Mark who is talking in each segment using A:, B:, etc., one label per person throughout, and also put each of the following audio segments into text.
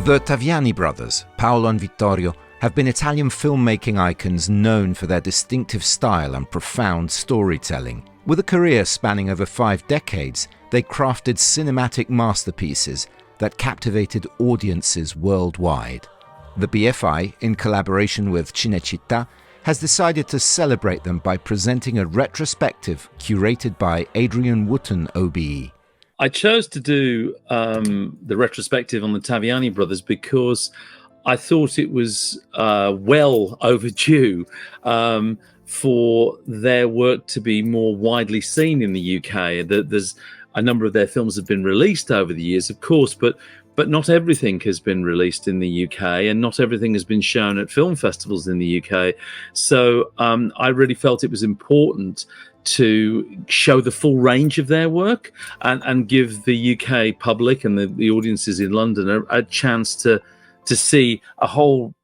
A: The Taviani Brothers, Paolo and Vittorio, have been Italian filmmaking icons known for their distinctive style and profound storytelling. With a career spanning over 5 decades, they crafted cinematic masterpieces that captivated audiences worldwide. The BFI, in collaboration with Cinecittà, has decided to celebrate them by presenting a retrospective curated by Adrian Wootton OBE.
B: I chose to do the retrospective on the Taviani Brothers because I thought it was well overdue for their work to be more widely seen in the UK. There's a number of their films have been released over the years, of course, but not everything has been released in the UK, and not everything has been shown at film festivals in the UK. So I really felt it was important to show the full range of their work and give the UK public and the audiences in London a chance to see a whole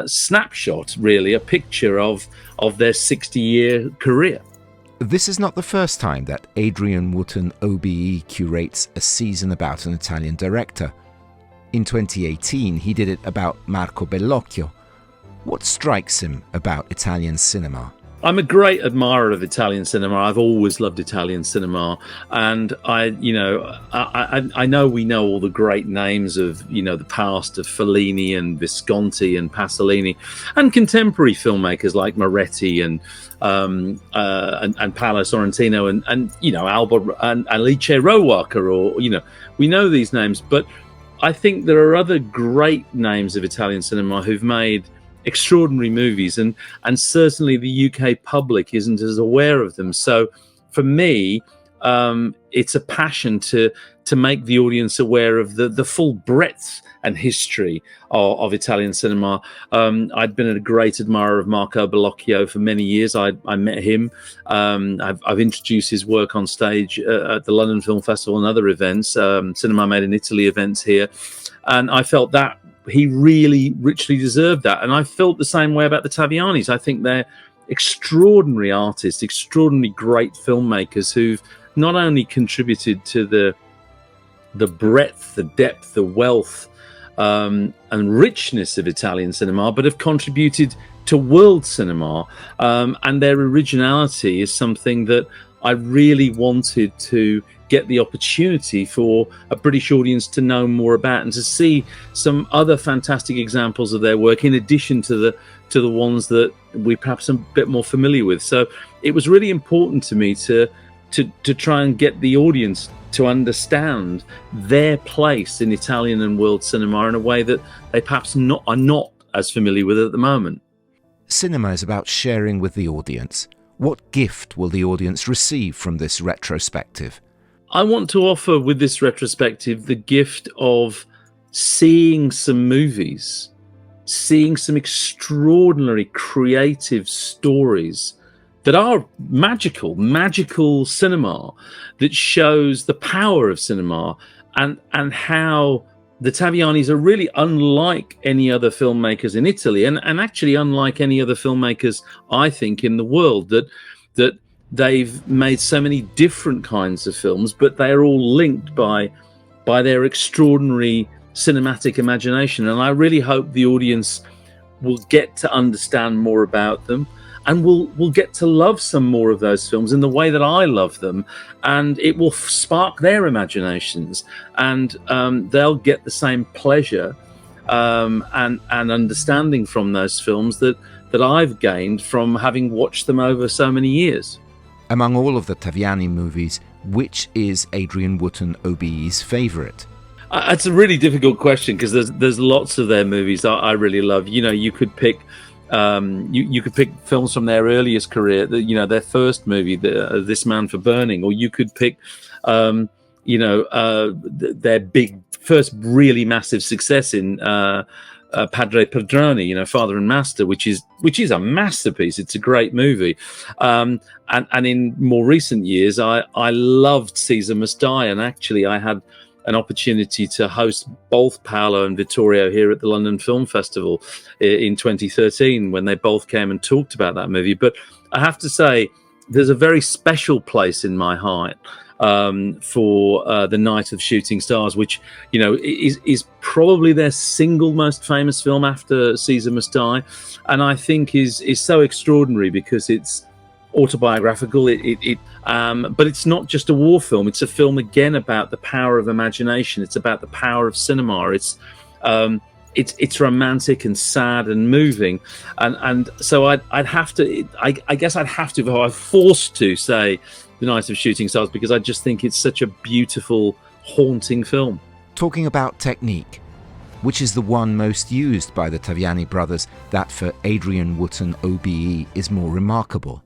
B: snapshot, really, a picture of their 60-year career.
A: This is not the first time that Adrian Wootton OBE curates a season about an Italian director. In 2018, he did it about Marco Bellocchio. What strikes him about Italian cinema?
B: I'm a great admirer of Italian cinema. I've always loved Italian cinema, and I know we know all the great names of the past of Fellini and Visconti and Pasolini, and contemporary filmmakers like Moretti and Paolo Sorrentino and Alba and Alice Rohrwacher, or we know these names, but I think there are other great names of Italian cinema who've made extraordinary movies, and certainly the UK public isn't as aware of them. So for me, it's a passion to make the audience aware of the full breadth and history of Italian cinema. I'd been a great admirer of Marco Bellocchio for many years. I met him. I've introduced his work on stage at the London Film Festival and other events, Cinema Made in Italy events here, and I felt that he really richly deserved that. And I felt the same way about the Tavianis. I think they're extraordinary artists, extraordinarily great filmmakers who've not only contributed to the breadth, the depth, the wealth and richness of Italian cinema, but have contributed to world cinema. And their originality is something that I really wanted to get the opportunity for a British audience to know more about, and to see some other fantastic examples of their work in addition to the ones that we perhaps are a bit more familiar with. So it was really important to me to try and get the audience to understand their place in Italian and world cinema in a way that they perhaps are not as familiar with at the moment.
A: Cinema is about sharing with the audience. What gift will the audience receive from this retrospective?
B: I want to offer with this retrospective the gift of seeing some movies, seeing some extraordinary creative stories that are magical cinema, that shows the power of cinema and how the Tavianis are really unlike any other filmmakers in Italy, and actually unlike any other filmmakers, I think, in the world, that they've made so many different kinds of films, but they are all linked by their extraordinary cinematic imagination. And I really hope the audience will get to understand more about them, and will get to love some more of those films in the way that I love them, and it will spark their imaginations, and they'll get the same pleasure and understanding from those films that I've gained from having watched them over so many years.
A: Among all of the Taviani movies, which is Adrian Wootton OBE's favourite?
B: It's a really difficult question, because there's lots of their movies I really love. You could pick you could pick films from their earliest career, their first movie, This Man for Burning, or you could pick their big first really massive success in Padre Padrone, Father and Master, which is a masterpiece. It's a great movie. And in more recent years, I loved Caesar Must Die, and actually I had an opportunity to host both Paolo and Vittorio here at the London Film Festival in 2013, when they both came and talked about that movie. But I have to say, there's a very special place in my heart for The Night of Shooting Stars, which, you know, is probably their single most famous film after Caesar Must Die, and I think is so extraordinary because it's autobiographical. But it's not just a war film. It's a film again about the power of imagination. It's about the power of cinema. It's romantic and sad and moving, and so I'd have to. I guess I'd have to, if I was forced to, say The Night of Shooting Stars, because I just think it's such a beautiful, haunting film.
A: Talking about technique, which is the one most used by the Taviani brothers that for Adrian Wootton OBE is more remarkable?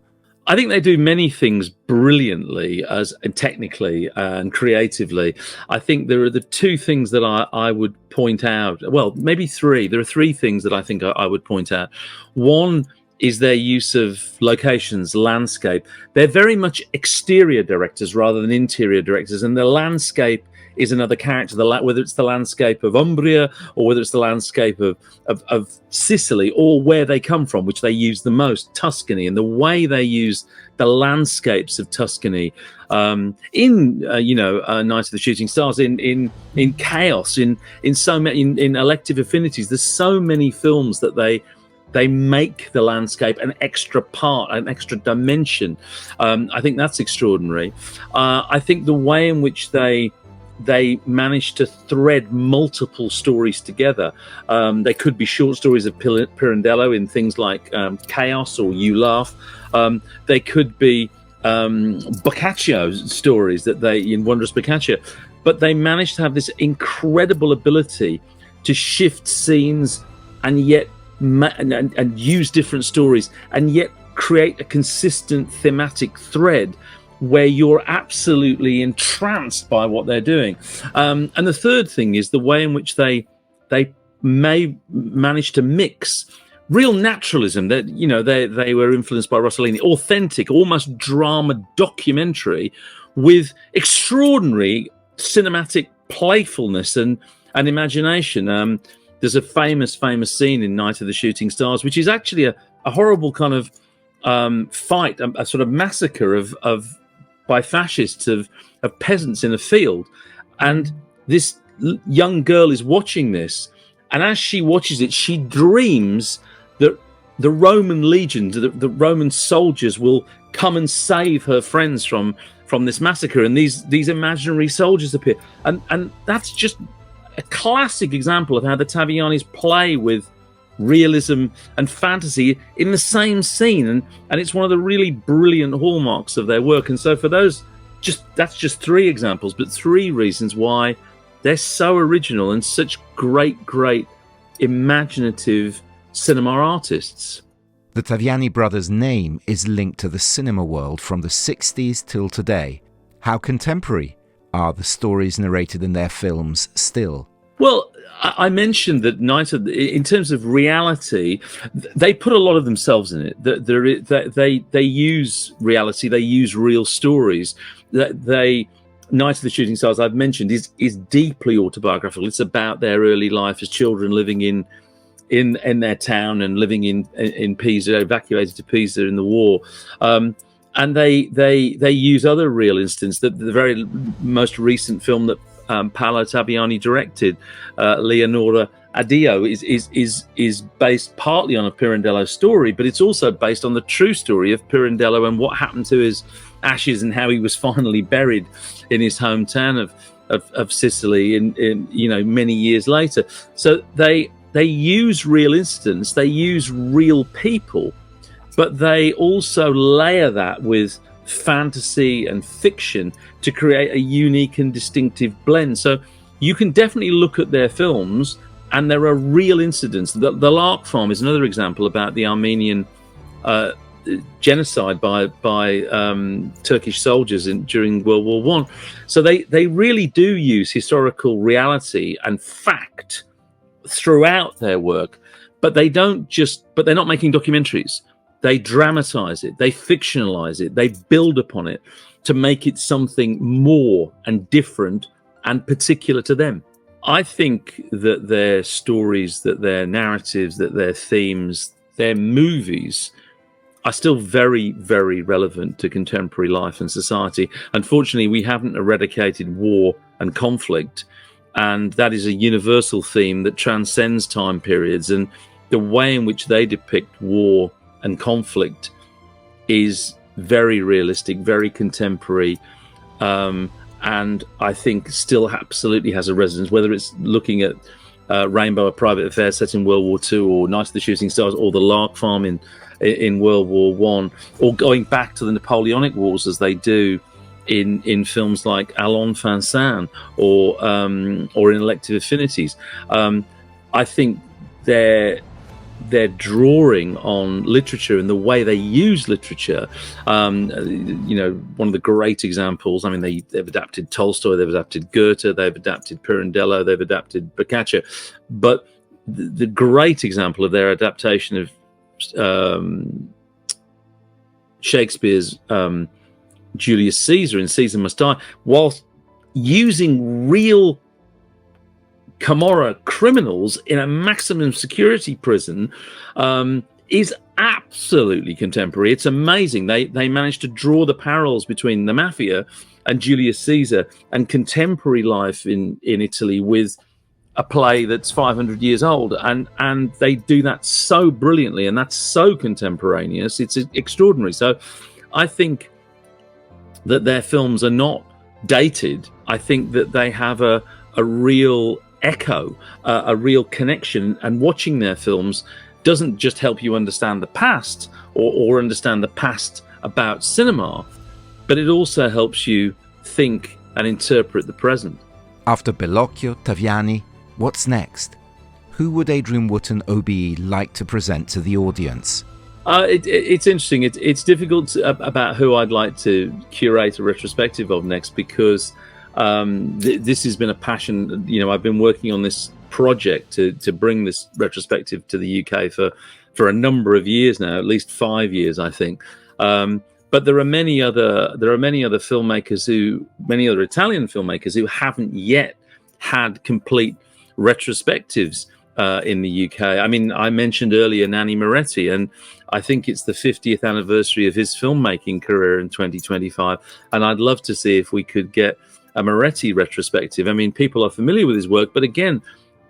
B: I think they do many things brilliantly, and technically and creatively. I think there are the two things that I would point out. Well, maybe three. There are three things that I think I would point out. One is their use of locations, landscape. They're very much exterior directors rather than interior directors, and the landscape is another character, whether it's the landscape of Umbria or whether it's the landscape of Sicily, or where they come from, which they use the most, Tuscany, and the way they use the landscapes of Tuscany in Night of the Shooting Stars, in Chaos, in so many, in Elective Affinities. There's so many films that they make the landscape an extra part, an extra dimension. I think that's extraordinary. I think the way in which they managed to thread multiple stories together. They could be short stories of Pirandello in things like Chaos or You Laugh. They could be Boccaccio stories in Wondrous Boccaccio. But they managed to have this incredible ability to shift scenes and yet and use different stories and yet create a consistent thematic thread where you're absolutely entranced by what they're doing. And the third thing is the way in which they may manage to mix real naturalism, that, you know, they were influenced by Rossellini, authentic, almost drama documentary, with extraordinary cinematic playfulness and imagination. There's a famous scene in Night of the Shooting Stars, which is actually a horrible kind of fight, a sort of massacre by fascists of peasants in a field, and this young girl is watching this, and as she watches it, she dreams that the Roman legions, the Roman soldiers, will come and save her friends from this massacre, and these imaginary soldiers appear, and that's just a classic example of how the Tavianis play with realism and fantasy in the same scene, and it's one of the really brilliant hallmarks of their work. And so for that's just three examples, but three reasons why they're so original and such great imaginative cinema artists.
A: The Taviani brothers' name is linked to the cinema world from the 60s till today. How contemporary are the stories narrated in their films still?
B: Well, I mentioned that in terms of reality, they put a lot of themselves in it. They use reality, they use real stories. Night of the Shooting Stars, I've mentioned, is deeply autobiographical. It's about their early life as children living in their town and living in Pisa, evacuated to Pisa in the war. And they use other real instances. The very most recent film that Paolo Taviani directed, Leonora Addio, is based partly on a Pirandello story, but it's also based on the true story of Pirandello and what happened to his ashes and how he was finally buried in his hometown of Sicily in many years later. So they use real incidents, they use real people, but they also layer that with fantasy and fiction to create a unique and distinctive blend. So you can definitely look at their films and there are real incidents. The Lark Farm is another example about the Armenian genocide by Turkish soldiers during World War I. So they really do use historical reality and fact throughout their work, but they're not making documentaries. They dramatize it, they fictionalize it, they build upon it to make it something more and different and particular to them. I think that their stories, that their narratives, that their themes, their movies are still very, very relevant to contemporary life and society. Unfortunately, we haven't eradicated war and conflict, and that is a universal theme that transcends time periods. And the way in which they depict war and conflict is very realistic, very contemporary, and I think still absolutely has a resonance, whether it's looking at Rainbow: A Private Affair set in World War II, or Night of the Shooting Stars, or The Lark Farm in World War One, or going back to the Napoleonic Wars as they do in films like Allons Finissant or in Elective Affinities. I think they're drawing on literature and the way they use literature. One of the great examples, I mean, they've adapted Tolstoy, they've adapted Goethe, they've adapted Pirandello, they've adapted Boccaccio, but the great example of their adaptation of Shakespeare's Julius Caesar in Caesar Must Die, whilst using real Camorra criminals in a maximum security prison, is absolutely contemporary. It's amazing. They managed to draw the parallels between the mafia and Julius Caesar and contemporary life in Italy with a play that's 500 years old, and they do that so brilliantly, and that's so contemporaneous. It's extraordinary. So I think that their films are not dated. I think that they have a real echo, a real connection, and watching their films doesn't just help you understand the past or understand the past about cinema, but it also helps you think and interpret the present.
A: After Bellocchio, Taviani, what's next? Who would Adrian Wootton OBE like to present to the audience?
B: It's interesting. It's difficult about who I'd like to curate a retrospective of next, because this has been a passion. I've been working on this project to bring this retrospective to the UK for a number of years now, at least 5 years, I think. But there are many other filmmakers many other Italian filmmakers who haven't yet had complete retrospectives in the UK. I mean, I mentioned earlier Nanni Moretti, and I think it's the 50th anniversary of his filmmaking career in 2025. And I'd love to see if we could get a Moretti retrospective. I mean, people are familiar with his work, but again,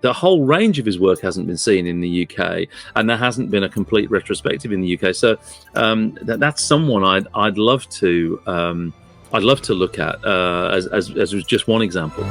B: the whole range of his work hasn't been seen in the UK, and there hasn't been a complete retrospective in the UK. So that's someone I'd love to look at as just one example.